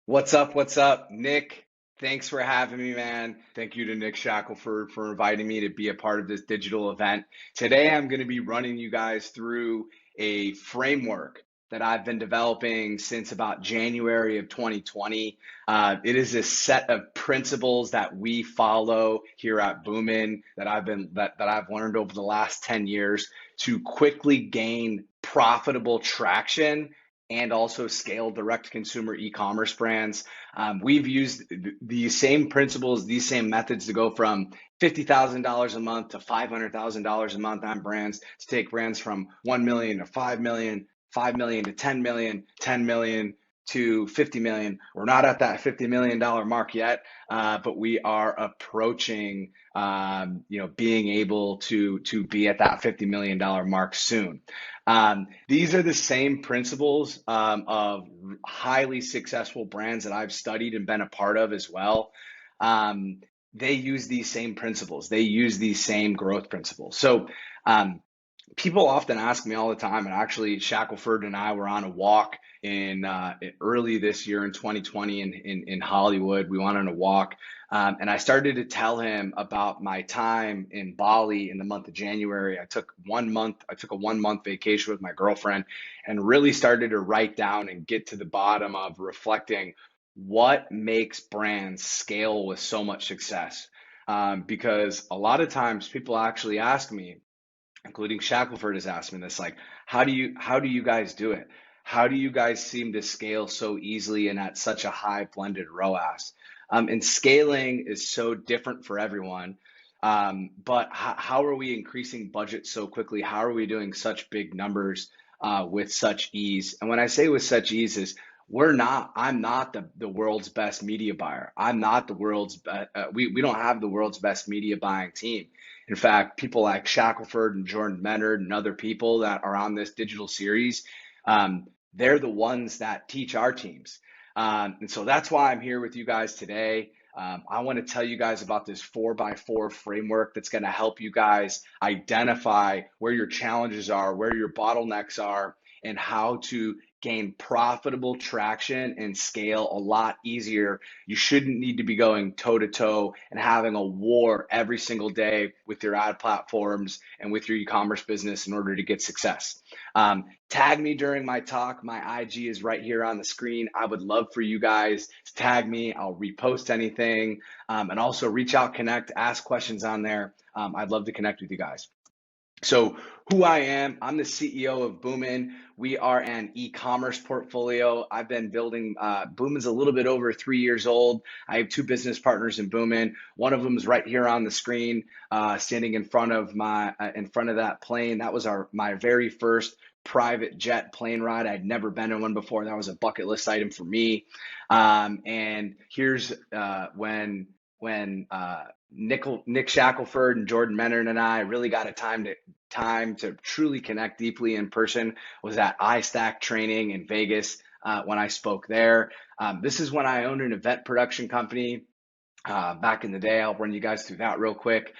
What's up? What's up? Nick, thanks for having me, man. Thank you to Nick Shackelford for inviting me to be a part of this digital event. Today, I'm going to be running you guys through a framework that I've been developing since about January of 2020. It is a set of principles that we follow here at Boomin that I've learned over the last 10 years to quickly gain profitable traction and also scale direct consumer e-commerce brands. We've used these same principles, these same methods to go from $50,000 a month to $500,000 a month on brands, to take brands from 1 million to 5 million, 5 million to 10 million, 10 million to 50 million. We're not at that $50 million mark yet, but we are approaching, being able to be at that $50 million mark soon. These are the same principles of highly successful brands that I've studied and been a part of as well. Um, they use these same principles. They use these same growth principles. So people often ask me all the time, and actually Shackelford and I were on a walk in early this year in 2020 in Hollywood. We went on a walk, and I started to tell him about my time in Bali in the month of January. I took 1 month. I took a 1 month vacation with my girlfriend, and really started to write down and get to the bottom of reflecting what makes brands scale with so much success. Because a lot of times people actually ask me, including Shackelford has asked me this, like, how do you guys do it? How do you guys seem to scale so easily and at such a high blended ROAS? And scaling is so different for everyone. But how are we increasing budget so quickly? How are we doing such big numbers with such ease? And when I say with such ease is I'm not the world's best media buyer. I'm not the we don't have the world's best media buying team. In fact, people like Shackelford and Jordan Menard and other people that are on this digital series, they're the ones that teach our teams. And so that's why I'm here with you guys today. I want to tell you guys about this 4x4 framework that's going to help you guys identify where your challenges are, where your bottlenecks are, and how to gain profitable traction and scale a lot easier. You shouldn't need to be going toe to toe and having a war every single day with your ad platforms and with your e-commerce business in order to get success. Tag me during my talk. My IG is right here on the screen. I would love for you guys to tag me. I'll repost anything, and also reach out, connect, ask questions on there. I'd love to connect with you guys. So who I am, I'm the CEO of Boomin. We are an e-commerce portfolio. I've been building, Boomin's a little bit over 3 years old. I have two business partners in Boomin. One of them is right here on the screen, standing in front of that plane. That was my very first private jet plane ride. I'd never been in one before. That was a bucket list item for me. And here's when Nick Shackelford and Jordan Menard and I really got a time to truly connect deeply in person was at iStack training in Vegas when I spoke there. This is when I owned an event production company back in the day. I'll run you guys through that real quick.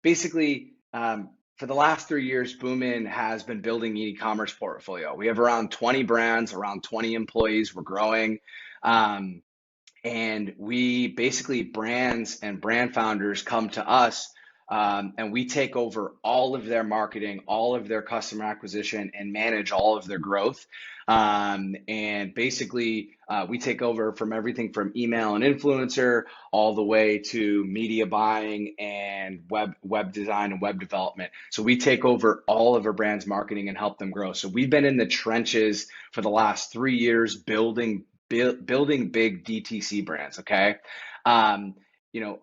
Basically, for the last 3 years, Boomin has been building an e-commerce portfolio. We have around 20 brands, around 20 employees. We're growing. And we basically, brands and brand founders come to us, and we take over all of their marketing, all of their customer acquisition, and manage all of their growth. And basically, we take over from everything from email and influencer all the way to media buying and web design and web development. So we take over all of our brands' marketing and help them grow. So we've been in the trenches for the last 3 years building big DTC brands. Okay.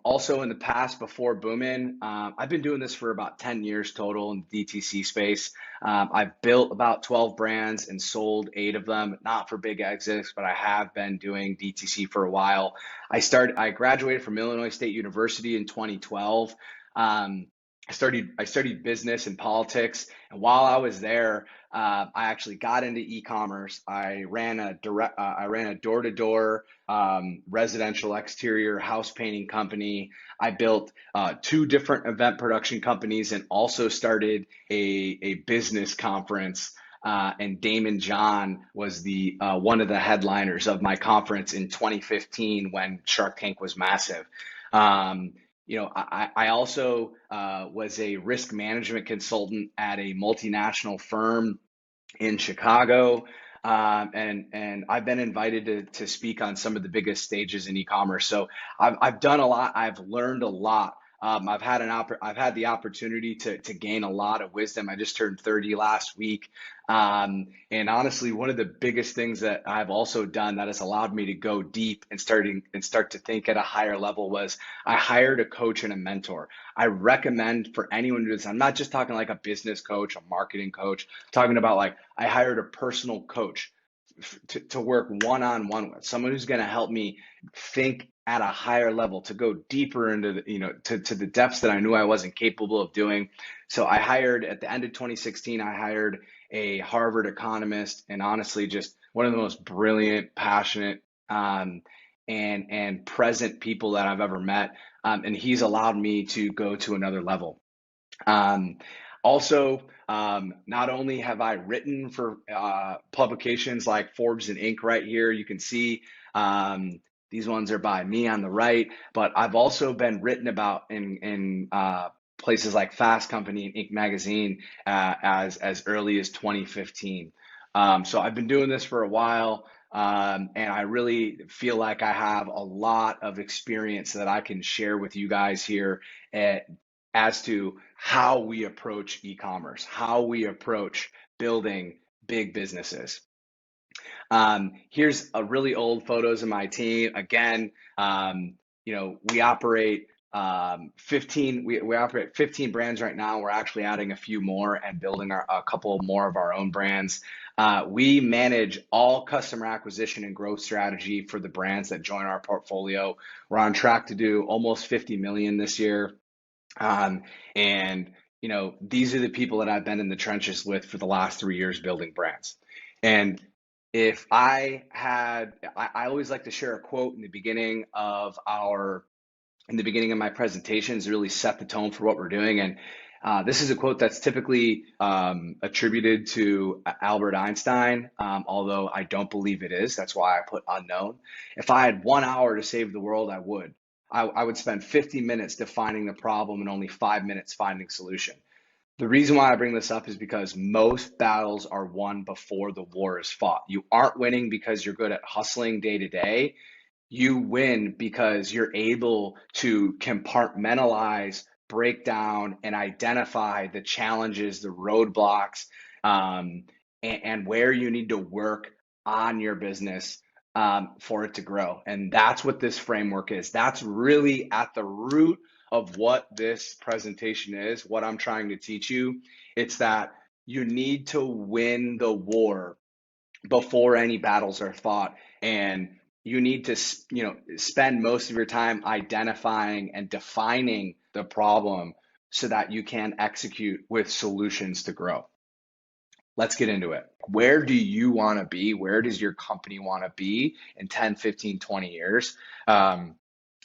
Also in the past before Boomin, I've been doing this for about 10 years total in the DTC space. I've built about 12 brands and sold 8 of them, not for big exits, but I have been doing DTC for a while. I graduated from Illinois State University in 2012. I studied business and politics, and while I was there, I actually got into e-commerce. I ran a door-to-door residential exterior house painting company. I built 2 different event production companies, and also started a business conference and Damon John was the one of the headliners of my conference in 2015 when Shark Tank was massive. Um, I also was a risk management consultant at a multinational firm in Chicago. And I've been invited to speak on some of the biggest stages in e-commerce. So I've done a lot. I've learned a lot. I've had the opportunity to gain a lot of wisdom. I just turned 30 last week. And honestly, one of the biggest things that I've also done that has allowed me to go deep and start to think at a higher level was I hired a coach and a mentor. I recommend for anyone who does, I'm not just talking like a business coach, a marketing coach, talking about like I hired a personal coach to work one-on-one with someone who's going to help me think at a higher level, to go deeper into the, to the depths that I knew I wasn't capable of doing. So I hired at the end of 2016, I hired a Harvard economist, and honestly, just one of the most brilliant, passionate, and present people that I've ever met. And he's allowed me to go to another level. Um, not only have I written for publications like Forbes and Inc. right here, you can see these ones are by me on the right, but I've also been written about in places like Fast Company and Inc. magazine as early as 2015. So I've been doing this for a while. And I really feel like I have a lot of experience that I can share with you guys here at, as to how we approach e-commerce, how we approach building big businesses. Here's a really old photos of my team. Again, we operate 15. We operate 15 brands right now. We're actually adding a few more and building a couple more of our own brands. We manage all customer acquisition and growth strategy for the brands that join our portfolio. We're on track to do almost 50 million this year. And these are the people that I've been in the trenches with for the last 3 years building brands. And if I had, I always like to share a quote in the beginning of my presentations, really set the tone for what we're doing. And this is a quote that's typically attributed to Albert Einstein, although I don't believe it is. That's why I put unknown. If I had 1 hour to save the world, I would. I would spend 50 minutes defining the problem and only 5 minutes finding solution. The reason why I bring this up is because most battles are won before the war is fought. You aren't winning because you're good at hustling day to day. You win because you're able to compartmentalize, break down, and identify the challenges, the roadblocks, and where you need to work on your business for it to grow. And that's what this framework is. That's really at the root of what this presentation is, what I'm trying to teach you. It's that you need to win the war before any battles are fought. And you need to, spend most of your time identifying and defining the problem so that you can execute with solutions to grow. Let's get into it. Where do you want to be? Where does your company want to be in 10, 15, 20 years?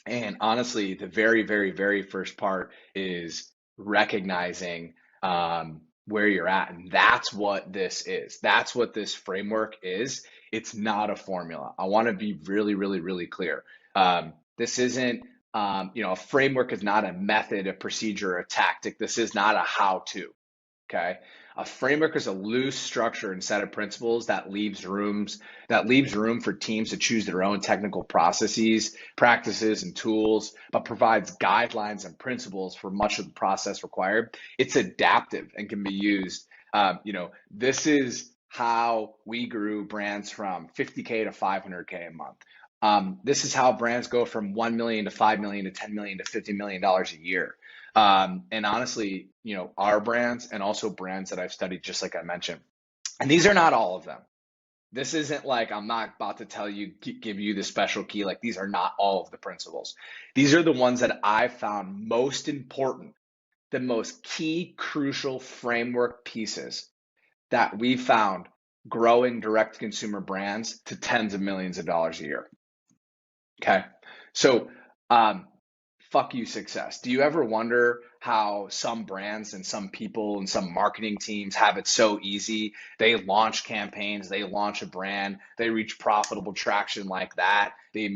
And honestly, the very, very, very first part is recognizing where you're at. And that's what this is. That's what this framework is. It's not a formula. I want to be really, really, really clear. This isn't, a framework is not a method, a procedure, a tactic. This is not a how-to. Okay. A framework is a loose structure and set of principles that leaves room for teams to choose their own technical processes, practices, and tools, but provides guidelines and principles for much of the process required. It's adaptive and can be used. This is how we grew brands from 50K to 500K a month. This is how brands go from 1 million to 5 million to 10 million to $50 million a year. And honestly, our brands and also brands that I've studied, just like I mentioned, and these are not all of them. This isn't like I'm not about to give you the special key. Like these are not all of the principles. These are the ones that I've found most important, the most key, crucial framework pieces that we found growing direct consumer brands to tens of millions of dollars a year. Okay. So, fuck you success. Do you ever wonder how some brands and some people and some marketing teams have it so easy? They launch campaigns, they launch a brand, they reach profitable traction like that. Their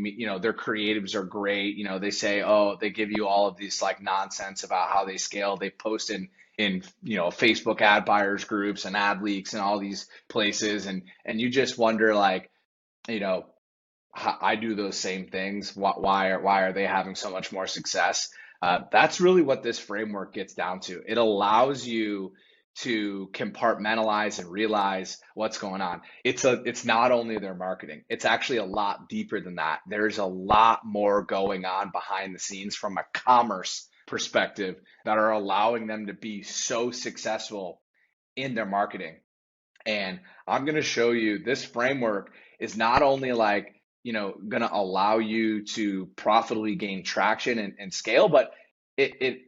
creatives are great. They say, oh, they give you all of these like nonsense about how they scale. They post in Facebook ad buyers groups and ad leaks and all these places, and you just wonder like, you know, I do those same things. Why are they having so much more success? That's really what this framework gets down to. It allows you to compartmentalize and realize what's going on. It's not only their marketing. It's actually a lot deeper than that. There's a lot more going on behind the scenes from a commerce perspective that are allowing them to be so successful in their marketing. And I'm going to show you this framework is not only like, going to allow you to profitably gain traction and scale, but it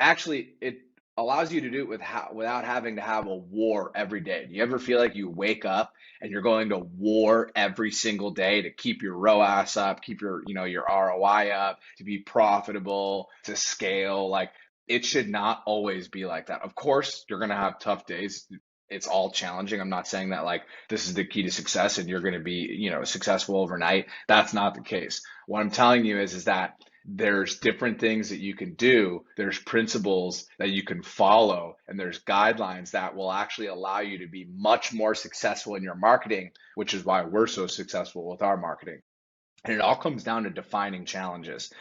allows you to do it without having to have a war every day. Do you ever feel like you wake up and you're going to war every single day to keep your ROAS up, keep your ROI up, to be profitable, to scale? Like, it should not always be like that. Of course, you're going to have tough days. It's all challenging. I'm not saying that like this is the key to success and you're going to be, successful overnight. That's not the case. What I'm telling you is that there's different things that you can do. There's principles that you can follow, and there's guidelines that will actually allow you to be much more successful in your marketing, which is why we're so successful with our marketing. And it all comes down to defining challenges.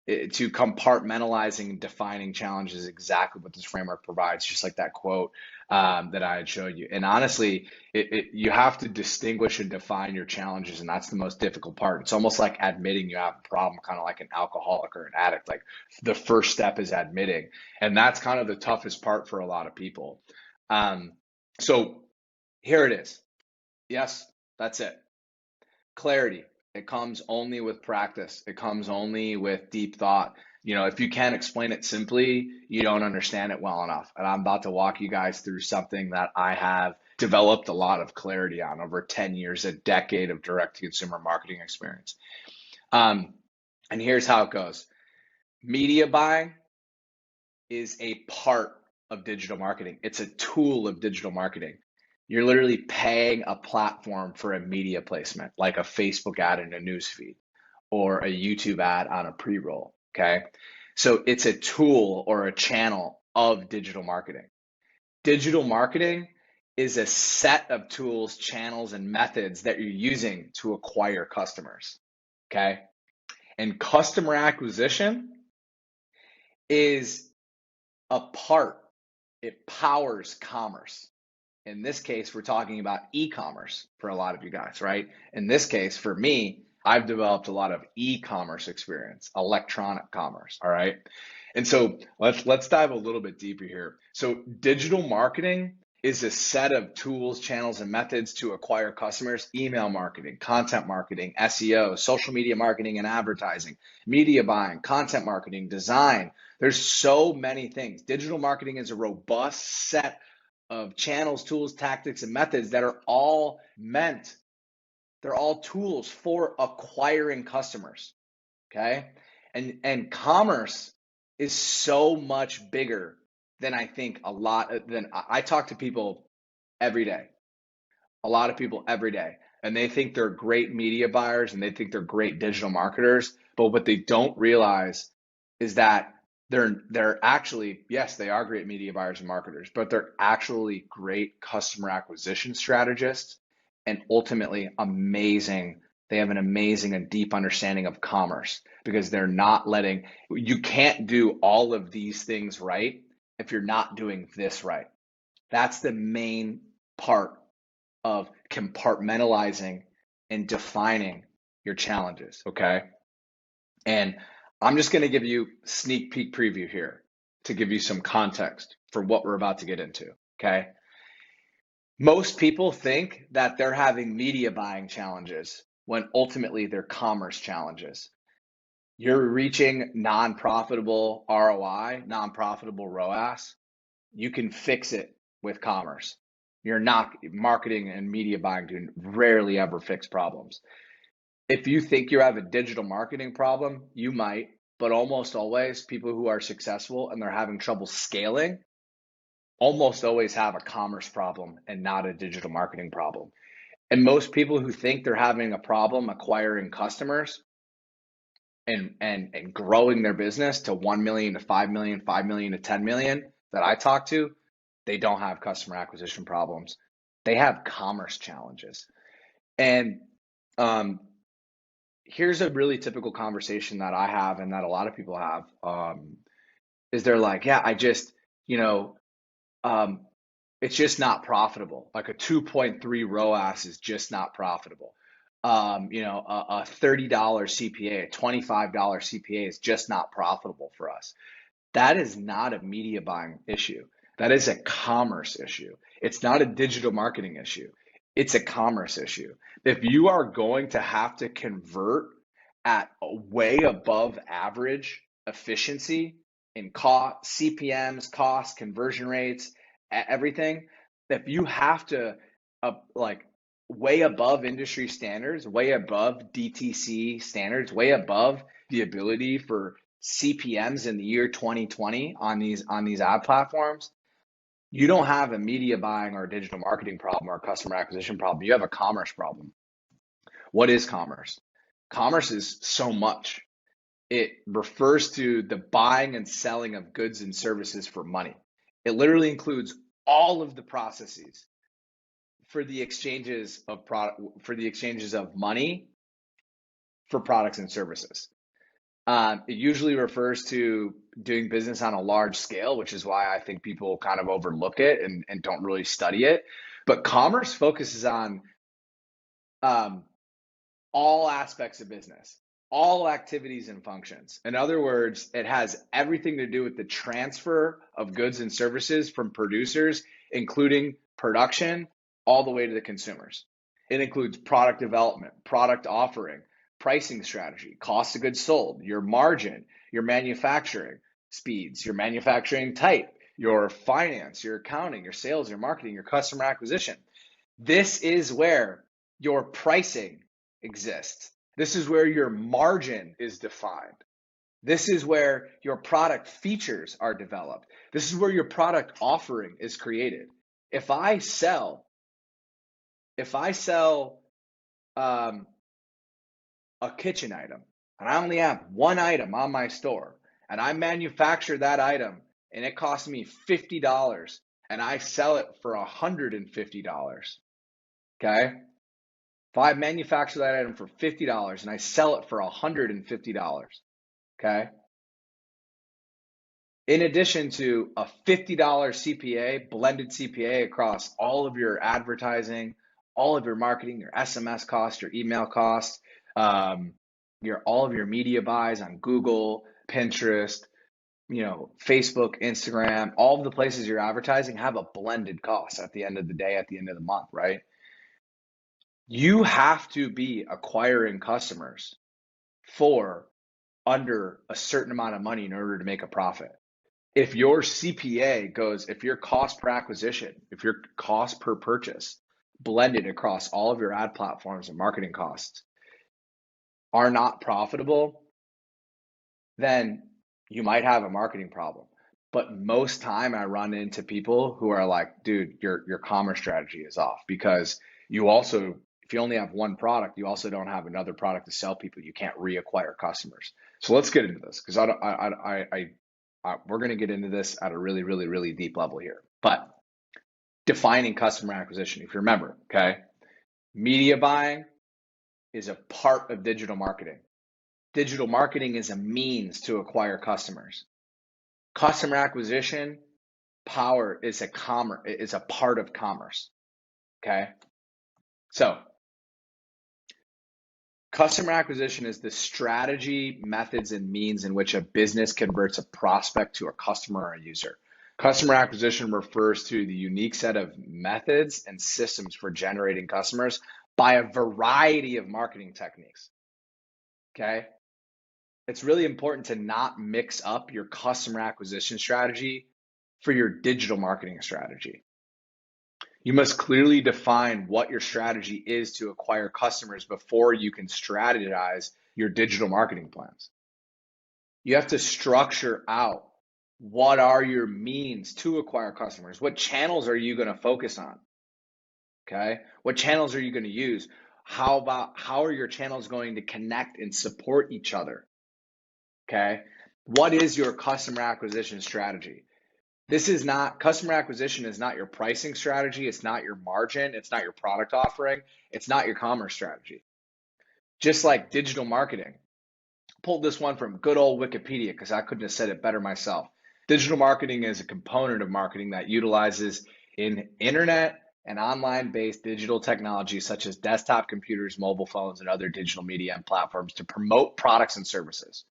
To compartmentalizing and defining challenges is exactly what this framework provides, just like that quote that I had showed you. And honestly, you have to distinguish and define your challenges, and that's the most difficult part. It's almost like admitting you have a problem, kind of like an alcoholic or an addict. Like, the first step is admitting, and that's kind of the toughest part for a lot of people. So here it is. Yes, that's it. Clarity. It comes only with practice. It comes only with deep thought. If you can't explain it simply, you don't understand it well enough. And I'm about to walk you guys through something that I have developed a lot of clarity on over 10 years, a decade of direct to consumer marketing experience. And here's how it goes. Media buying is a part of digital marketing. It's a tool of digital marketing. You're literally paying a platform for a media placement, like a Facebook ad in a newsfeed or a YouTube ad on a pre-roll, okay? So it's a tool or a channel of digital marketing. Digital marketing is a set of tools, channels, and methods that you're using to acquire customers, okay? And customer acquisition is a part, it powers commerce. In this case, we're talking about e-commerce for a lot of you guys, right? In this case, for me, I've developed a lot of e-commerce experience, electronic commerce, all right? And so let's dive a little bit deeper here. So digital marketing is a set of tools, channels, and methods to acquire customers: email marketing, content marketing, SEO, social media marketing and advertising, media buying, content marketing, design. There's so many things. Digital marketing is a robust set of channels, tools, tactics, and methods that are all they're all tools for acquiring customers, okay? And commerce is so much bigger than I talk to people every day, a lot of people every day, and they think they're great media buyers and they think they're great digital marketers, but what they don't realize is that they're actually, yes, they are great media buyers and marketers, but they're actually great customer acquisition strategists, and ultimately amazing. They have an amazing and deep understanding of commerce, because you can't do all of these things right if you're not doing this right. That's the main part of compartmentalizing and defining your challenges, okay? And I'm just going to give you a sneak peek preview here to give you some context for what we're about to get into, okay? Most people think that they're having media buying challenges when ultimately they're commerce challenges. You're reaching non-profitable ROI, non-profitable ROAS. You can fix it with commerce. You're not marketing and media buying can rarely ever fix problems. If you think you have a digital marketing problem, you might. but almost always people who are successful and they're having trouble scaling almost always have a commerce problem and not a digital marketing problem. And most people who think they're having a problem acquiring customers and growing their business to 1 million to 5 million, 5 million to 10 million that I talk to, they don't have customer acquisition problems. They have commerce challenges. And here's a really typical conversation that I have and that a lot of people have, is they're like, yeah, I just, you know, um, it's just not profitable. Like a 2.3 ROAS is just not profitable. A $30 CPA, a $25 CPA is just not profitable for us. That is not a media buying issue. That is a commerce issue. It's not a digital marketing issue. It's a commerce issue. If you are going to have to convert at a way above average efficiency in cost, CPMs, cost, conversion rates, everything, if you have to like way above industry standards, way above DTC standards, way above the ability for CPMs in the year 2020 on these ad platforms, you don't have a media buying or digital marketing problem or a customer acquisition problem. You have a commerce problem. What is commerce? Commerce is so much. It refers to the buying and selling of goods and services for money. It literally includes all of the processes for the exchanges of money for products and services. It usually refers to doing business on a large scale, which is why I think people kind of overlook it and don't really study it. But commerce focuses on all aspects of business, all activities and functions. In other words, it has everything to do with the transfer of goods and services from producers, including production, all the way to the consumers. It includes product development, product offering, pricing strategy, cost of goods sold, your margin, your manufacturing speeds, your manufacturing type, your finance, your accounting, your sales, your marketing, your customer acquisition. This is where your pricing exists. This is where your margin is defined. This is where your product features are developed. This is where your product offering is created. If I sell a kitchen item and I only have one item on my store and I manufacture that item and it costs me $50 and I sell it for $150, okay? If I manufacture that item for $50 and I sell it for $150, okay? In addition to a $50 CPA, blended CPA across all of your advertising, all of your marketing, your SMS costs, your email costs, all of your media buys on Google, Pinterest, Facebook, Instagram, all of the places you're advertising have a blended cost at the end of the day, at the end of the month, right? You have to be acquiring customers for under a certain amount of money in order to make a profit. If your CPA goes, if your cost per acquisition, if your cost per purchase blended across all of your ad platforms and marketing costs are not profitable, then you might have a marketing problem. But most time I run into people who are like, dude, your commerce strategy is off because you also, if you only have one product, you also don't have another product to sell people. You can't reacquire customers. So let's get into this because we're going to get into this at a really, really, really deep level here. But defining customer acquisition, if you remember, okay, media buying is a part of digital marketing. Digital marketing is a means to acquire customers. Customer acquisition power is a part of commerce. Okay. So customer acquisition is the strategy, methods, and means in which a business converts a prospect to a customer or a user. Customer acquisition refers to the unique set of methods and systems for generating customers by a variety of marketing techniques. Okay. It's really important to not mix up your customer acquisition strategy for your digital marketing strategy. You must clearly define what your strategy is to acquire customers before you can strategize your digital marketing plans. You have to structure out what are your means to acquire customers? What channels are you going to focus on? Okay. What channels are you going to use? How are your channels going to connect and support each other? Okay. What is your customer acquisition strategy? Customer acquisition is not your pricing strategy. It's not your margin. It's not your product offering. It's not your commerce strategy. Just like digital marketing. Pulled this one from good old Wikipedia because I couldn't have said it better myself. Digital marketing is a component of marketing that utilizes in internet and online-based digital technologies such as desktop computers, mobile phones, and other digital media and platforms to promote products and services.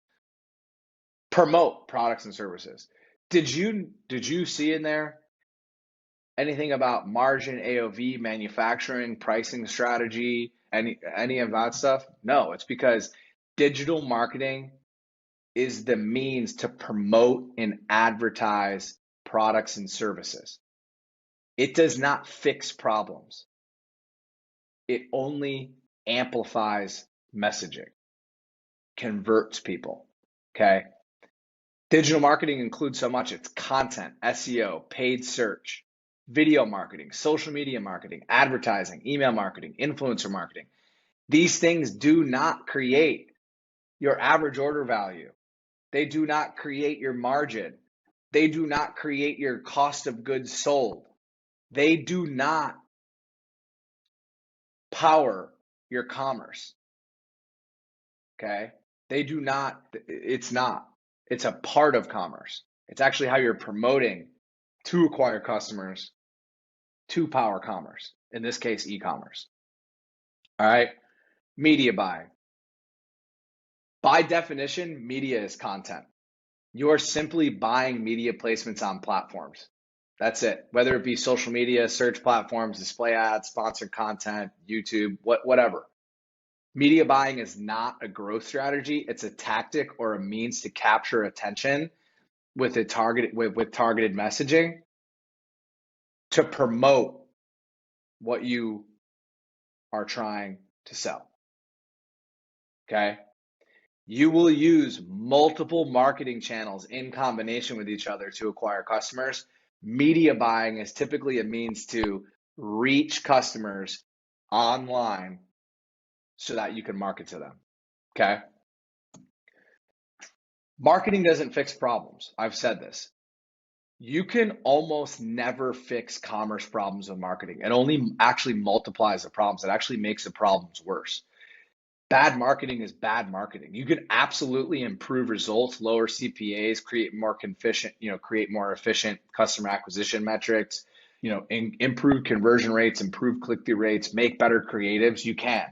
Promote products and services. Did you see in there anything about margin, AOV, manufacturing, pricing strategy, any of that stuff? No, it's because digital marketing is the means to promote and advertise products and services. It does not fix problems. It only amplifies messaging, converts people. Okay. Digital marketing includes so much. It's content, SEO, paid search, video marketing, social media marketing, advertising, email marketing, influencer marketing. These things do not create your average order value. They do not create your margin. They do not create your cost of goods sold. They do not power your commerce. Okay? They do not, it's not. It's a part of commerce. It's actually how you're promoting to acquire customers to power commerce, in this case, e-commerce. All right? Media buying. By definition, media is content. You are simply buying media placements on platforms. That's it. Whether it be social media, search platforms, display ads, sponsored content, YouTube, whatever. Media buying is not a growth strategy. It's a tactic or a means to capture attention with targeted messaging to promote what you are trying to sell. Okay? You will use multiple marketing channels in combination with each other to acquire customers. Media buying is typically a means to reach customers online so that you can market to them. Okay? Marketing doesn't fix problems. I've said this. You can almost never fix commerce problems with marketing. It only actually multiplies the problems. It actually makes the problems worse. Bad marketing is bad marketing. You can absolutely improve results, lower CPAs, create more efficient customer acquisition metrics, improve conversion rates, improve click-through rates, make better creatives. You can.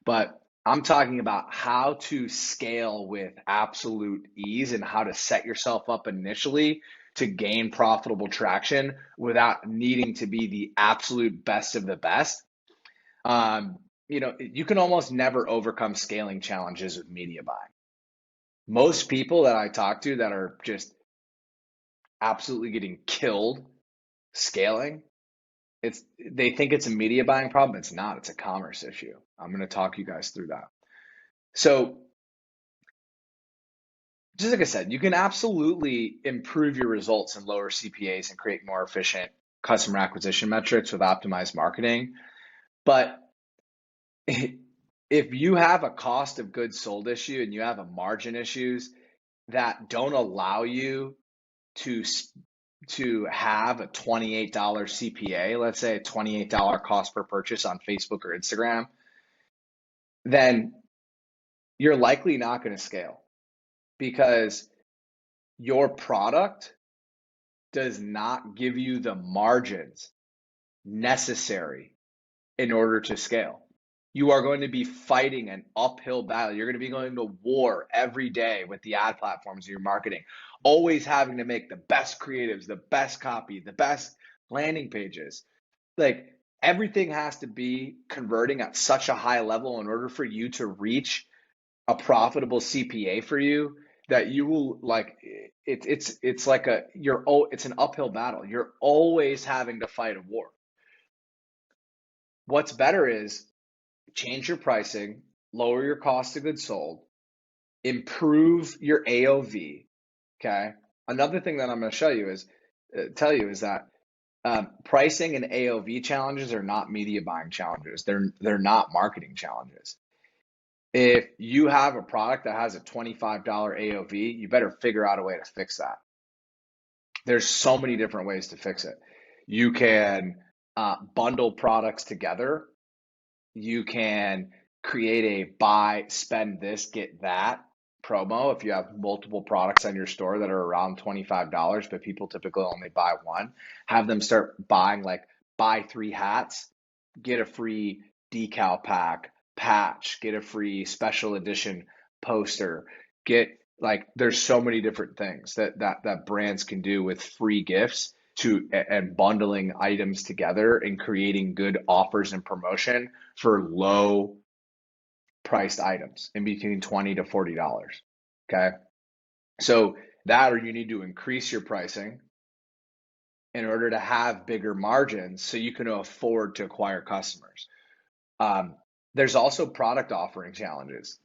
But I'm talking about how to scale with absolute ease and how to set yourself up initially to gain profitable traction without needing to be the absolute best of the best. You can almost never overcome scaling challenges with media buying. Most people that I talk to that are just absolutely getting killed scaling, they think it's a media buying problem. It's not. It's a commerce issue. I'm going to talk you guys through that. So, just like I said, you can absolutely improve your results and lower CPAs and create more efficient customer acquisition metrics with optimized marketing. But if you have a cost of goods sold issue and you have a margin issues that don't allow you to have a $28 CPA, let's say a $28 cost per purchase on Facebook or Instagram, then you're likely not going to scale because your product does not give you the margins necessary in order to scale. You are going to be fighting an uphill battle. You're going to be going to war every day with the ad platforms you're marketing, always having to make the best creatives, the best copy, the best landing pages. Like everything has to be converting at such a high level in order for you to reach a profitable CPA for you that you will it's an uphill battle. You're always having to fight a war. What's better is change your pricing, lower your cost of goods sold, improve your AOV. Okay. Another thing that I'm going to show you is tell you is that pricing and AOV challenges are not media buying challenges. They're not marketing challenges. If you have a product that has a $25 AOV, you better figure out a way to fix that. There's so many different ways to fix it. You can bundle products together. You can create a buy, spend this, get that promo if you have multiple products on your store that are around $25, but people typically only buy one. Have them start buying, like, buy 3 hats, get a free decal pack, patch, get a free special edition poster, get, like, there's so many different things that brands can do with free gifts and bundling items together and creating good offers and promotion for low priced items in between $20 to $40. Okay. So that, or you need to increase your pricing in order to have bigger margins so you can afford to acquire customers. There's also product offering challenges.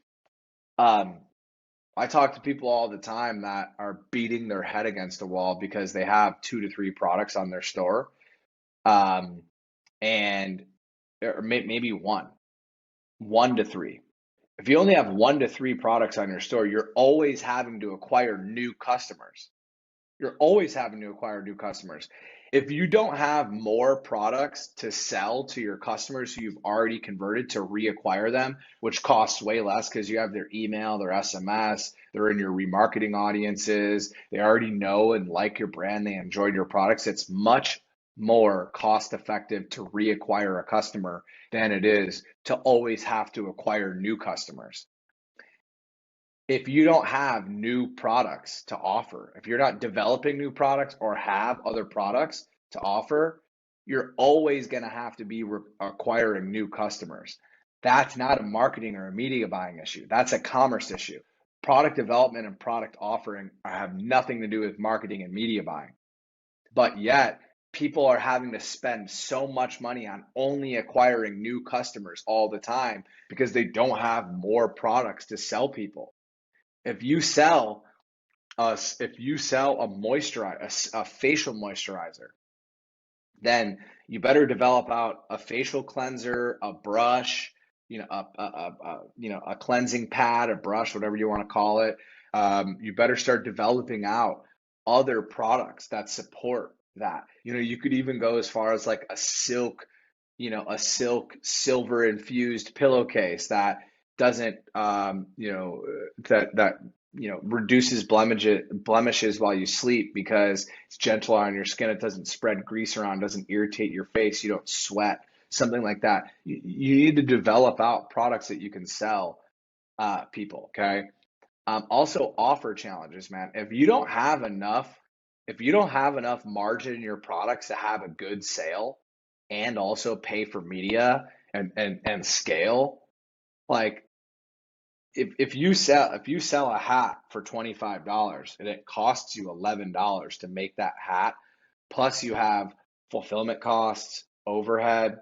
I talk to people all the time that are beating their head against the wall because they have 2 to 3 products on their store, and or maybe one to three. If you only have 1 to 3 products on your store, you're always having to acquire new customers. You're always having to acquire new customers. If you don't have more products to sell to your customers who you've already converted to reacquire them, which costs way less because you have their email, their SMS, they're in your remarketing audiences, they already know and like your brand, they enjoyed your products, it's much more cost effective to reacquire a customer than it is to always have to acquire new customers. If you don't have new products to offer, if you're not developing new products or have other products to offer, you're always going to have to be acquiring new customers. That's not a marketing or a media buying issue. That's a commerce issue. Product development and product offering have nothing to do with marketing and media buying. But yet, people are having to spend so much money on only acquiring new customers all the time because they don't have more products to sell people. If you sell a facial moisturizer, then you better develop out a facial cleanser, a brush, a cleansing pad, a brush, whatever you want to call it. You better start developing out other products that support that. You could even go as far as like a silk silver infused pillowcase that doesn't reduces blemishes while you sleep because it's gentle on your skin. It doesn't spread grease around, doesn't irritate your face. You don't sweat, something like that. You need to develop out products that you can sell people. Okay. Also offer challenges, man. If you don't have enough margin in your products to have a good sale and also pay for media and scale, like, if you sell a hat for $25 and it costs you $11 to make that hat, plus you have fulfillment costs, overhead,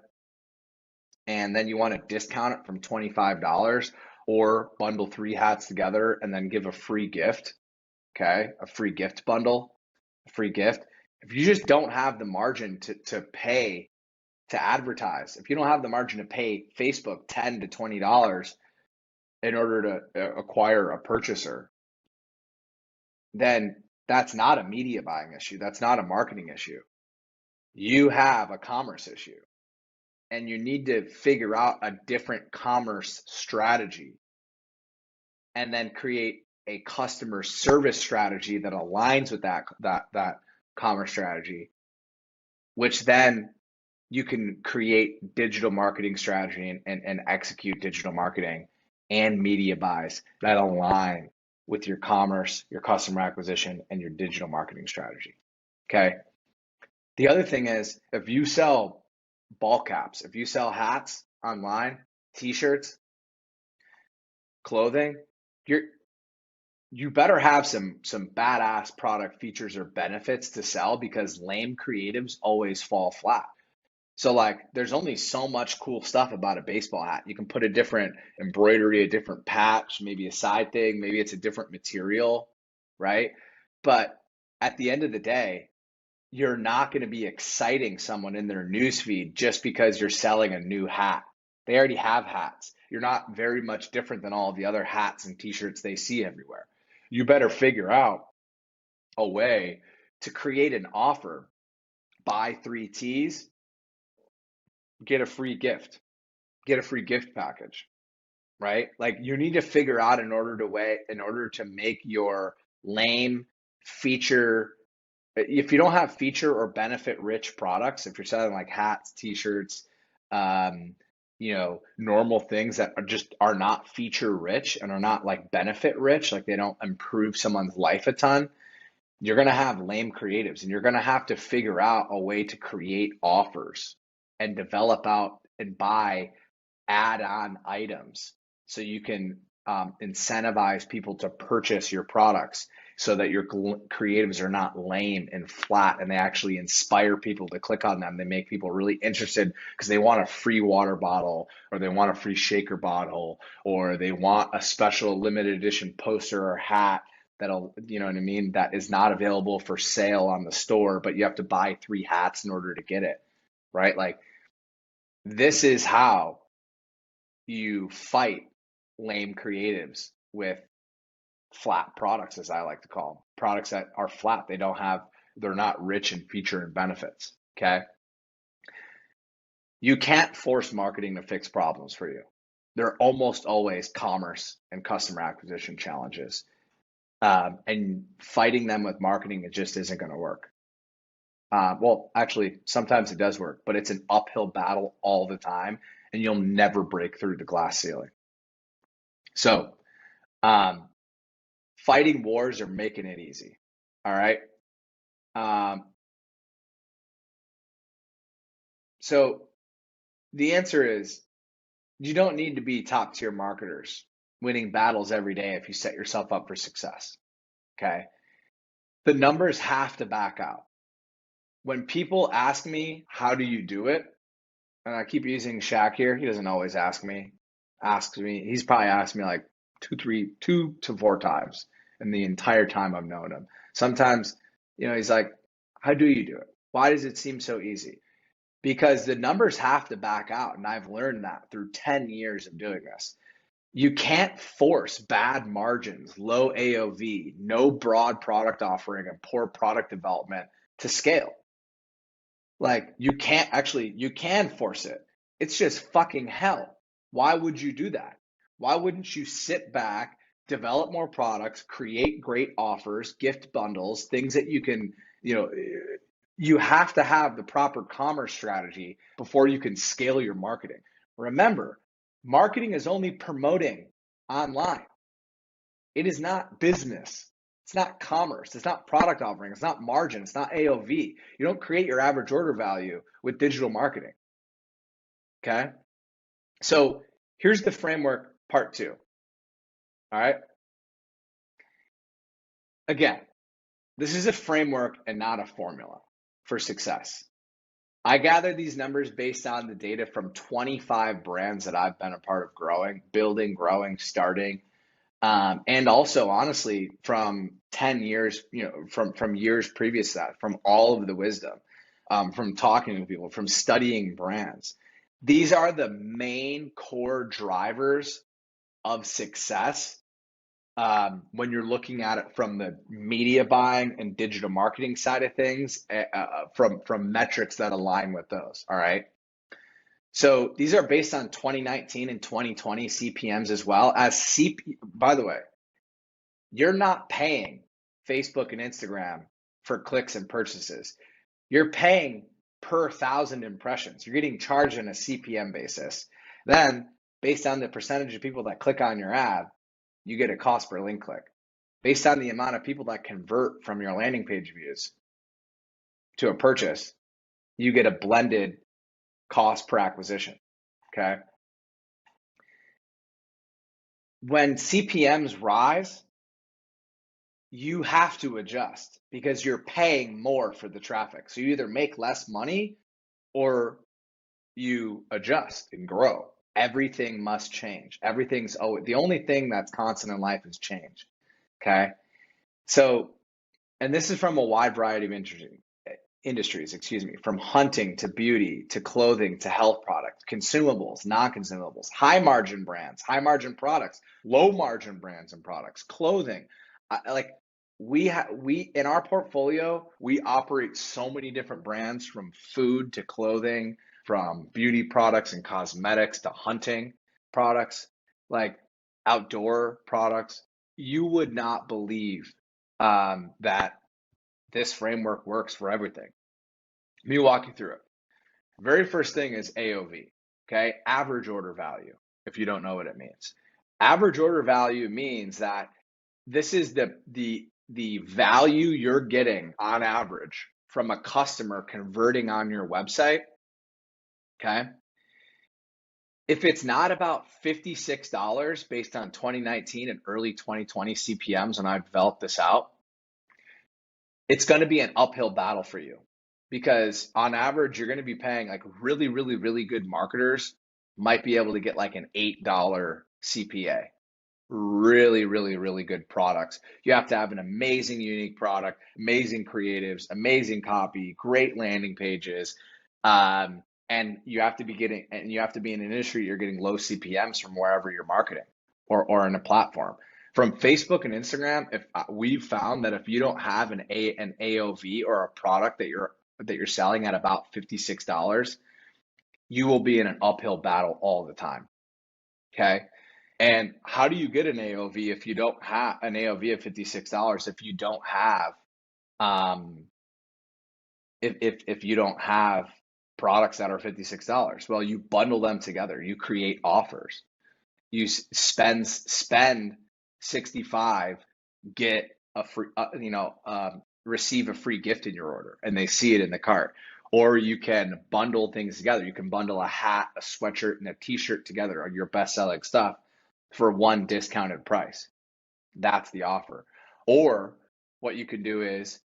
and then you want to discount it from $25 or bundle 3 hats together and then give a free gift, okay? A free gift bundle, a free gift. If you just don't have the margin to pay to advertise, if you don't have the margin to pay Facebook $10 to $20 in order to acquire a purchaser, then that's not a media buying issue. That's not a marketing issue. You have a commerce issue, and you need to figure out a different commerce strategy and then create a customer service strategy that aligns with that commerce strategy, which then you can create digital marketing strategy and execute digital marketing and media buys that align with your commerce, your customer acquisition, and your digital marketing strategy. Okay. The other thing is, if you sell ball caps, if you sell hats online, t-shirts, clothing, you better have some badass product features or benefits to sell because lame creatives always fall flat. So like there's only so much cool stuff about a baseball hat. You can put a different embroidery, a different patch, maybe a side thing, maybe it's a different material, right? But at the end of the day, you're not going to be exciting someone in their newsfeed just because you're selling a new hat. They already have hats. You're not very much different than all the other hats and t-shirts they see everywhere. You better figure out a way to create an offer. Buy 3 tees, get a free gift, get a free gift package, right? Like you need to figure out in order to make your lame feature, if you don't have feature or benefit rich products, if you're selling like hats, t-shirts, um, normal things that are not feature rich and are not like benefit rich, like they don't improve someone's life a ton, you're going to have lame creatives and you're going to have to figure out a way to create offers and develop out and buy add-on items so you can incentivize people to purchase your products so that your creatives are not lame and flat and they actually inspire people to click on them. They make people really interested because they want a free water bottle or they want a free shaker bottle or they want a special limited edition poster or hat that'll, you know what I mean, that is not available for sale on the store, but you have to buy 3 hats in order to get it, right? Like this is how you fight lame creatives with flat products, as I like to call them. Products that are flat. They're not rich in feature and benefits. Okay. You can't force marketing to fix problems for you. They're almost always commerce and customer acquisition challenges. And fighting them with marketing, it just isn't going to work. Well, actually, sometimes it does work, but it's an uphill battle all the time, and you'll never break through the glass ceiling. So, um, fighting wars or making it easy. All right. Um, so the answer is you don't need to be top tier marketers winning battles every day if you set yourself up for success. Okay. The numbers have to back out. When people ask me, how do you do it? And I keep using Shaq here. He doesn't always ask me, asks me. He's probably asked me like 2 to 4 times in the entire time I've known him. Sometimes, he's like, how do you do it? Why does it seem so easy? Because the numbers have to back out. And I've learned that through 10 years of doing this. You can't force bad margins, low AOV, no broad product offering, and poor product development to scale. Like you can force it. It's just fucking hell. Why would you do that? Why wouldn't you sit back, develop more products, create great offers, gift bundles, things that you can, you have to have the proper commerce strategy before you can scale your marketing. Remember, marketing is only promoting online. It is not business. It's not commerce. It's not product offering. It's not margin. It's not AOV. You don't create your average order value with digital marketing. Okay. So here's the framework part 2. All right. Again, this is a framework and not a formula for success. I gather these numbers based on the data from 25 brands that I've been a part of building, growing, starting. And also, honestly, from 10 years, from years previous to that, from all of the wisdom, from talking to people, from studying brands. These are the main core drivers of success when you're looking at it from the media buying and digital marketing side of things, from metrics that align with those. All right. So these are based on 2019 and 2020 CPMs as well as by the way, you're not paying Facebook and Instagram for clicks and purchases. You're paying per 1,000 impressions. You're getting charged on a CPM basis. Then, based on the percentage of people that click on your ad, you get a cost per link click. Based on the amount of people that convert from your landing page views to a purchase, you get a blended cost per acquisition. Okay. When CPMs rise, you have to adjust because you're paying more for the traffic. So you either make less money or you adjust and grow. Everything must change. The only thing that's constant in life is change. Okay. So, and this is from a wide variety of industries, excuse me, from hunting to beauty to clothing to health products, consumables, non-consumables, high margin brands, high margin products, low margin brands and products, clothing. Like we in our portfolio, we operate so many different brands from food to clothing, from beauty products and cosmetics to hunting products, like outdoor products. You would not believe that this framework works for everything. Let me walk you through it. Very first thing is AOV, okay? Average order value, if you don't know what it means. Average order value means that this is the value you're getting on average from a customer converting on your website, okay? If it's not about $56 based on 2019 and early 2020 CPMs, and I've developed this out, it's going to be an uphill battle for you because on average, you're going to be paying like really, really, really good marketers might be able to get like an $8 CPA. Really, really, really good products. You have to have an amazing, unique product, amazing creatives, amazing copy, great landing pages. And you have to be in an industry you're getting low CPMs from wherever you're marketing or in a platform. From Facebook and Instagram, if we've found that if you don't have an AOV or a product that you're selling at about $56, you will be in an uphill battle all the time. Okay. And how do you get an AOV if you don't have an AOV of $56 if you don't have if you don't have products that are $56? Well, you bundle them together. You create offers. You spend 65, get a free receive a free gift in your order, and they see it in the cart. Or you can bundle things together. You can bundle a hat, a sweatshirt, and a t-shirt together on your best-selling stuff for one discounted price. That's the offer. Or what you can do is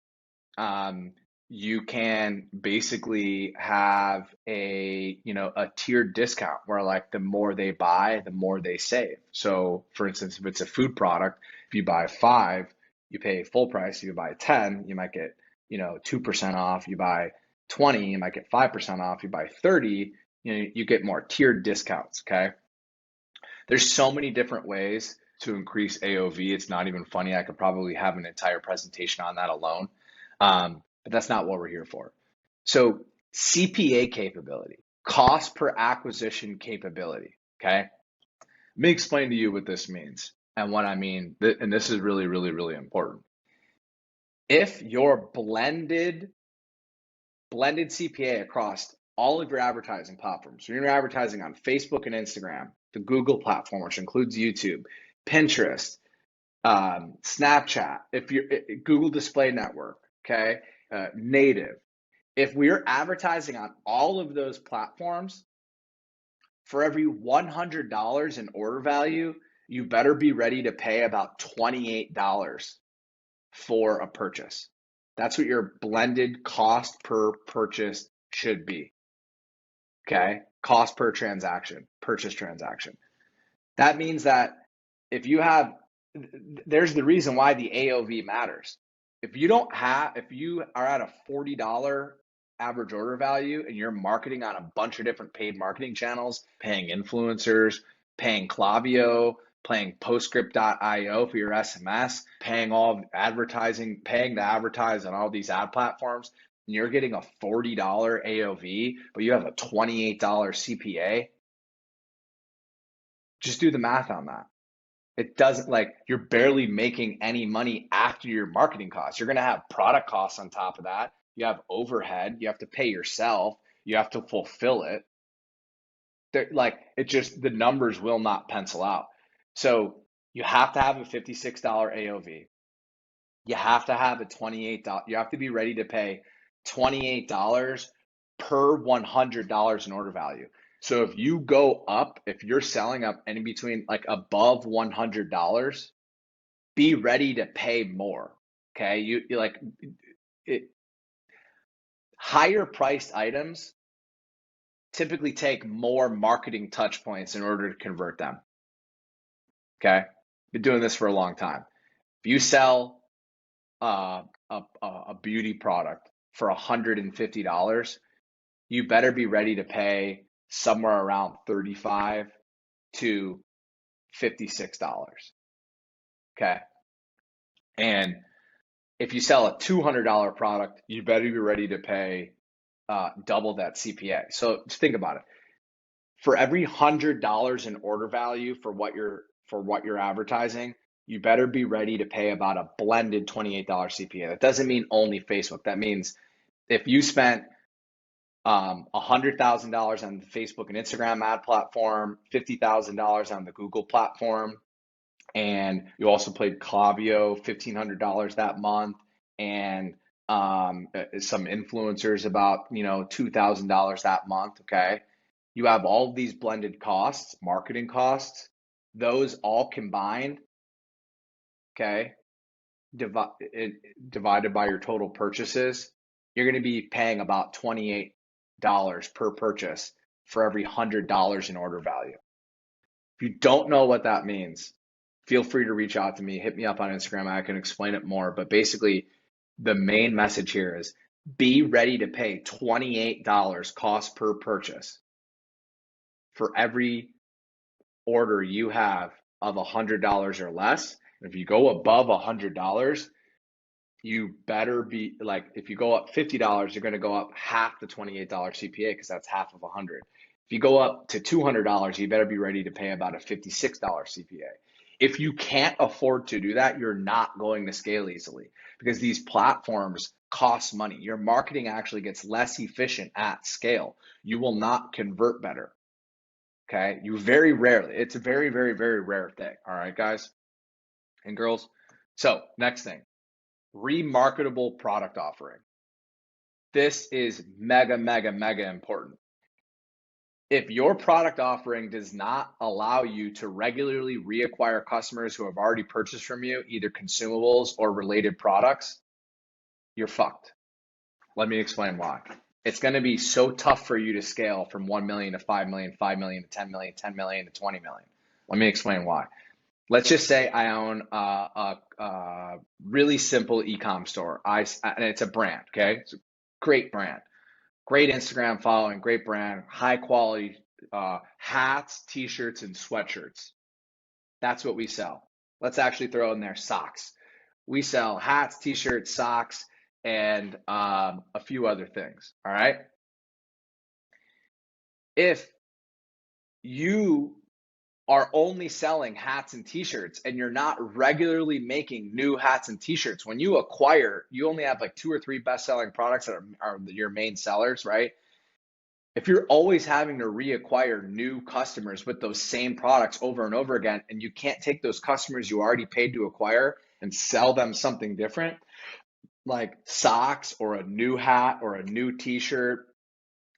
you can basically have a tiered discount where like the more they buy, the more they save. So for instance, if it's a food product, if you buy 5, you pay full price. If you buy 10, you might get 2% off. You buy 20, you might get 5% off. You buy 30, you get more tiered discounts. Okay. There's so many different ways to increase AOV. It's not even funny. I could probably have an entire presentation on that alone. But that's not what we're here for. So CPA capability, cost per acquisition capability. Okay. Let me explain to you what this means and what I mean. And this is really, really, really important. If your blended CPA across all of your advertising platforms, so you're advertising on Facebook and Instagram, the Google platform, which includes YouTube, Pinterest, Snapchat, if you're Google Display Network, okay, native. If we're advertising on all of those platforms, for every $100 in order value, you better be ready to pay about $28 for a purchase. That's what your blended cost per purchase should be. Okay, cost per transaction, purchase transaction. That means that if you have, there's the reason why the AOV matters. If you are at a $40 average order value and you're marketing on a bunch of different paid marketing channels, paying influencers, paying Klaviyo, paying Postscript.io for your SMS, paying the advertise on all these ad platforms, and you're getting a $40 AOV, but you have a $28 CPA, just do the math on that. It doesn't, like, you're barely making any money after your marketing costs. You're going to have product costs on top of that. You have overhead. You have to pay yourself. You have to fulfill it. The numbers will not pencil out. So you have to have a $56 AOV. You have to have a $28. You have to be ready to pay $28 per $100 in order value. So if you're selling up in between like above $100, be ready to pay more. Okay. Higher priced items typically take more marketing touch points in order to convert them. Okay. Been doing this for a long time. If you sell a beauty product for $150, you better be ready to pay somewhere around $35 to $56. Okay. And if you sell a $200 product, you better be ready to pay double that CPA. So just think about it. For every $100 in order value for what you're advertising, you better be ready to pay about a blended $28 CPA. That doesn't mean only Facebook. That means if you spent $100,000 on the Facebook and Instagram ad platform, $50,000 on the Google platform, and you also played Klaviyo, $1,500 that month, and some influencers about $2,000 that month. Okay, you have all of these blended costs, marketing costs, those all combined. Okay, divided by your total purchases, you're going to be paying about $28 per purchase for every $100 in order value. If you don't know what that means, feel free to reach out to me, hit me up on Instagram. I can explain it more. But basically, the main message here is be ready to pay $28 cost per purchase for every order you have of $100 or less. And if you go above $100, you better be like, if you go up $50, you're going to go up half the $28 CPA because that's half of 100. If you go up to $200, you better be ready to pay about a $56 CPA. If you can't afford to do that, you're not going to scale easily because these platforms cost money. Your marketing actually gets less efficient at scale. You will not convert better. Okay. You very rarely, it's a very, very, very rare thing. All right, guys and girls. So next thing, remarketable product offering. This is mega, mega, mega important. If your product offering does not allow you to regularly reacquire customers who have already purchased from you, either consumables or related products, you're fucked. Let me explain why. It's going to be so tough for you to scale from 1 million to 5 million, 5 million to 10 million, 10 million to 20 million. Let me explain why. Let's just say I own a really simple e-com store. And it's a brand, okay? It's a great brand. Great Instagram following, great brand, high quality hats, t-shirts, and sweatshirts. That's what we sell. Let's actually throw in there socks. We sell hats, t-shirts, socks, and a few other things, all right? If you are only selling hats and t-shirts and you're not regularly making new hats and t-shirts, when you acquire, you only have like 2 or 3 best-selling products that are your main sellers, right? If you're always having to reacquire new customers with those same products over and over again, and you can't take those customers you already paid to acquire and sell them something different, like socks or a new hat or a new t-shirt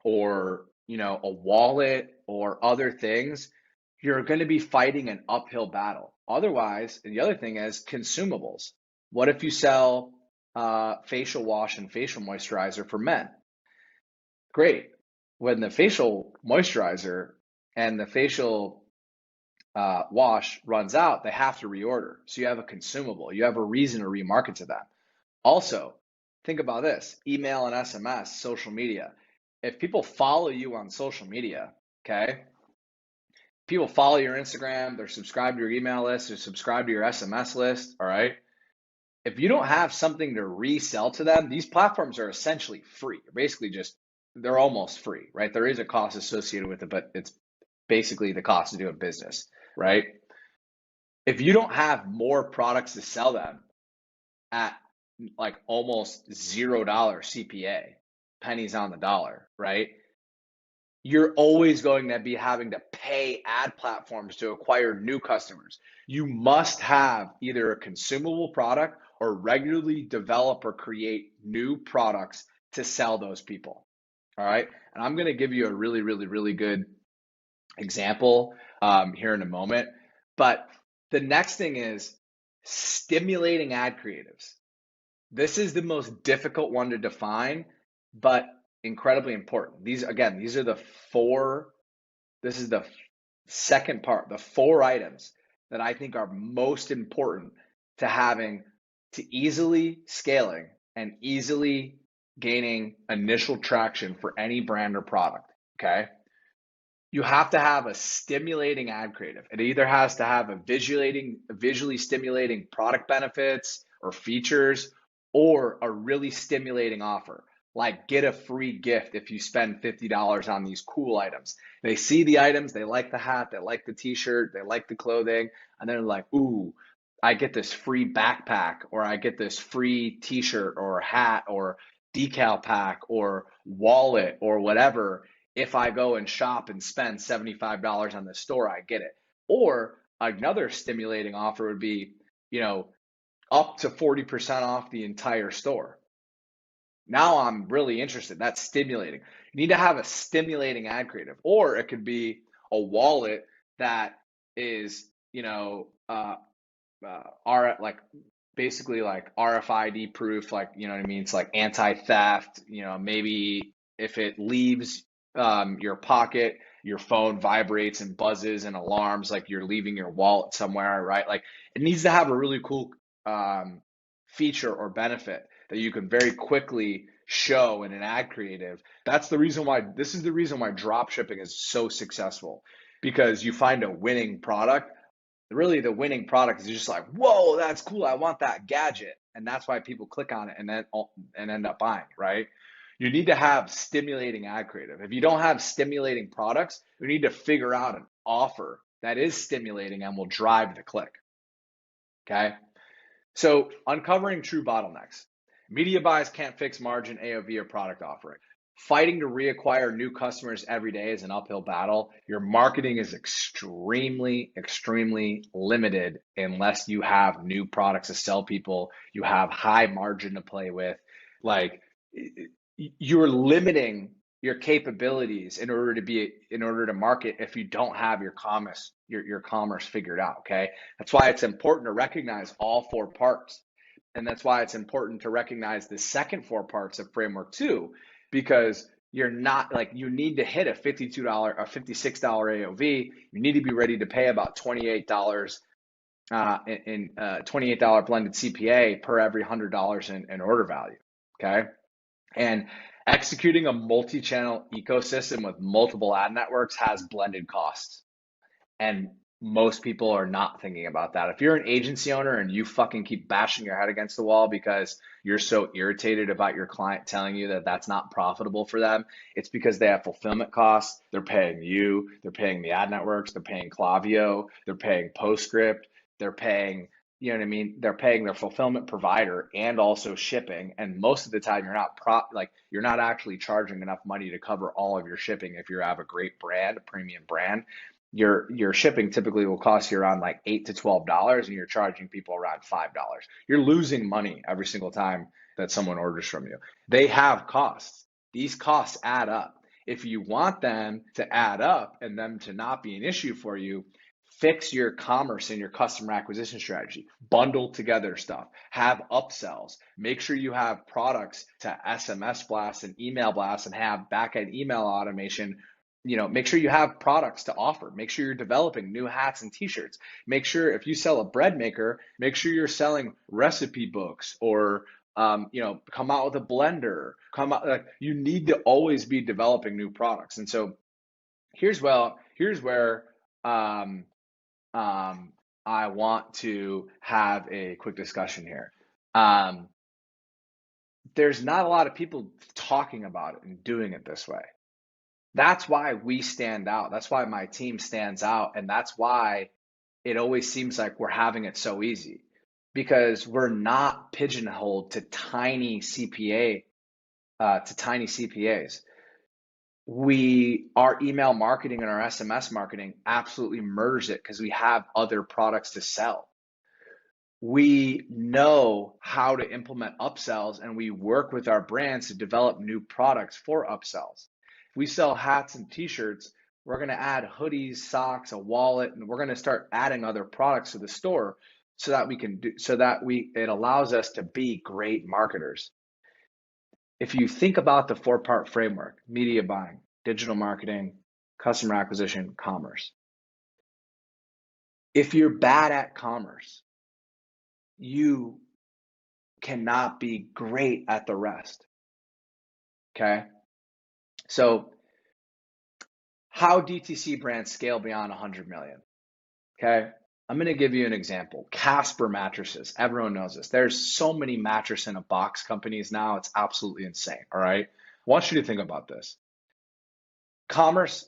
or a wallet or other things, you're going to be fighting an uphill battle. Otherwise, and the other thing is consumables. What if you sell facial wash and facial moisturizer for men? Great. When the facial moisturizer and the facial wash runs out, they have to reorder. So you have a consumable. You have a reason to remarket to them. Also, think about this: email and SMS, social media. If people follow you on social media, okay, people follow your Instagram, they're subscribed to your email list, they're subscribed to your SMS list, all right? If you don't have something to resell to them, these platforms are essentially free. Basically they're almost free, right? There is a cost associated with it, but it's basically the cost of doing business, right? If you don't have more products to sell them at like almost $0 CPA, pennies on the dollar, right? You're always going to be having to pay ad platforms to acquire new customers. You must have either a consumable product or regularly develop or create new products to sell those people. All right. And I'm going to give you a really, really, really good example here in a moment. But the next thing is stimulating ad creatives. This is the most difficult one to define, but incredibly important. These, again, these are the four, this is the second part, the four items that I think are most important to having, to easily scaling and easily gaining initial traction for any brand or product. Okay. You have to have a stimulating ad creative. It either has to have a visually stimulating product benefits or features, or a really stimulating offer. Like get a free gift if you spend $50 on these cool items. They see the items, they like the hat, they like the t-shirt, they like the clothing, and they're like, ooh, I get this free backpack, or I get this free t-shirt or hat or decal pack or wallet or whatever. If I go and shop and spend $75 on the store, I get it. Or another stimulating offer would be, you know, up to 40% off the entire store. Now I'm really interested. That's stimulating. You need to have a stimulating ad creative, or it could be a wallet that is, like basically like RFID proof, like, you know what I mean? It's like anti-theft, maybe if it leaves your pocket, your phone vibrates and buzzes and alarms like you're leaving your wallet somewhere, right? Like it needs to have a really cool um, feature or benefit that you can very quickly show in an ad creative. That's the reason why, this is the reason why drop shipping is so successful, because you find a winning product. Really, the winning product is just like, whoa, that's cool, I want that gadget, and that's why people click on it and then and end up buying, right? You need to have stimulating ad creative. If you don't have stimulating products, you need to figure out an offer that is stimulating and will drive the click. Okay, so uncovering true bottlenecks. Media buys can't fix margin, AOV, or product offering. Fighting to reacquire new customers every day is an uphill battle. Your marketing is extremely, extremely limited unless you have new products to sell people. You have high margin to play with. Like you're limiting your capabilities in order to market if you don't have your commerce figured out. Okay. That's why it's important to recognize all four parts. And that's why it's important to recognize the second four parts of framework two, because you're not like, you need to hit a $52 or $56 AOV. You need to be ready to pay about $28 in $28 blended CPA per every $100 in order value. Okay. And executing a multi-channel ecosystem with multiple ad networks has blended costs. And most people are not thinking about that. If you're an agency owner and you fucking keep bashing your head against the wall because you're so irritated about your client telling you that that's not profitable for them, it's because they have fulfillment costs. They're paying you, they're paying the ad networks, they're paying Klaviyo, they're paying Postscript, they're paying, you know what I mean? They're paying their fulfillment provider and also shipping. And most of the time you're not actually charging enough money to cover all of your shipping. If you have a great brand, a premium brand, your shipping typically will cost you around like $8 to $12, and you're charging people around $5. You're losing money every single time that someone orders from you. They have costs. These costs add up. If you want them to add up and them to not be an issue for you, fix your commerce and your customer acquisition strategy. Bundle together stuff. Have upsells. Make sure you have products to SMS blast and email blast and have backend email automation. Make sure you have products to offer. Make sure you're developing new hats and t-shirts. Make sure if you sell a bread maker, make sure you're selling recipe books, or come out with a blender. You need to always be developing new products. And so here's where I want to have a quick discussion here. There's not a lot of people talking about it and doing it this way. That's why we stand out. That's why my team stands out. And that's why it always seems like we're having it so easy, because we're not pigeonholed to tiny CPAs. Our email marketing and our SMS marketing absolutely murders it because we have other products to sell. We know how to implement upsells, and we work with our brands to develop new products for upsells. We sell hats and t-shirts, we're going to add hoodies, socks, a wallet, and we're going to start adding other products to the store so that it allows us to be great marketers. if you think about the four-part framework, media buying, digital marketing, customer acquisition, commerce. If you're bad at commerce, you cannot be great at the rest. Okay. So how DTC brands scale beyond 100 million. Okay. I'm going to give you an example. Casper mattresses. Everyone knows this. There's so many mattress in a box companies now. It's absolutely insane. All right. I want you to think about this. Commerce,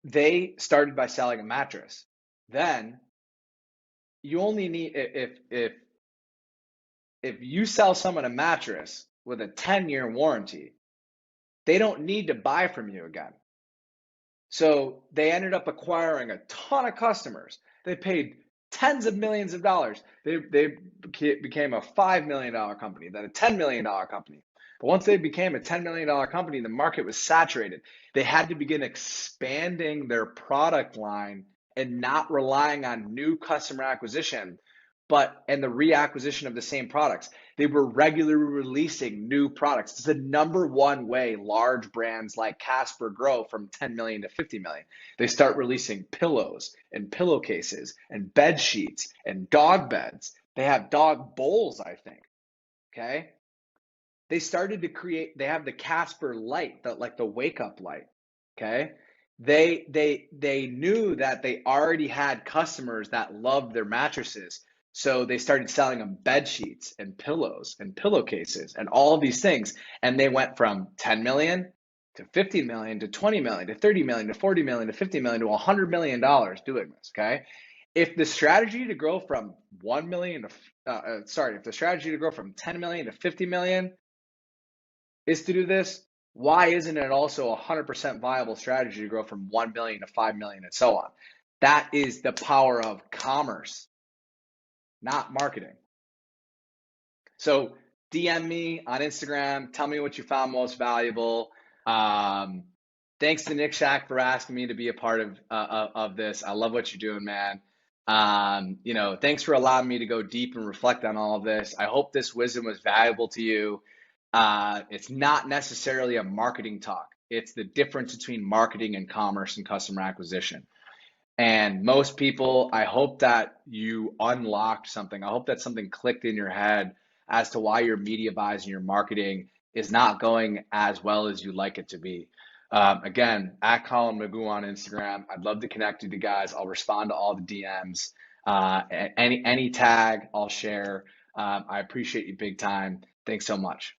they started by selling a mattress. Then you only need, if you sell someone a mattress with a 10-year warranty, they don't need to buy from you again. So they ended up acquiring a ton of customers. They paid tens of millions of dollars. They became a $5 million company, then a $10 million company. But once they became a $10 million company, the market was saturated. They had to begin expanding their product line and not relying on new customer acquisition, and the reacquisition of the same products. They were regularly releasing new products. It's the number one way large brands like Casper grow from 10 million to 50 million. They start releasing pillows and pillowcases and bed sheets and dog beds. They have dog bowls, I think. Okay. They started to create, they have the Casper light, like the wake up light. Okay. They knew that they already had customers that loved their mattresses. So they started selling them bed sheets and pillows and pillowcases and all of these things. And they went from 10 million to 50 million to 20 million to 30 million to 40 million to 50 million to $100 million doing this. Okay. If the strategy to grow from 1 million to, if the strategy to grow from 10 million to 50 million is to do this, why isn't it also a 100% viable strategy to grow from 1 million to 5 million and so on? That is the power of commerce, not marketing. So DM me on Instagram. Tell me what you found most valuable. Thanks to Nick Shack for asking me to be a part of this. I love what you're doing, man. Thanks for allowing me to go deep and reflect on all of this. I hope this wisdom was valuable to you. It's not necessarily a marketing talk. It's the difference between marketing and commerce and customer acquisition. And most people, I hope that you unlocked something. I hope that something clicked in your head as to why your media buys and your marketing is not going as well as you'd like it to be. Again, at Colin Magoo on Instagram. I'd love to connect with you guys. I'll respond to all the DMs. Any tag, I'll share. I appreciate you big time. Thanks so much.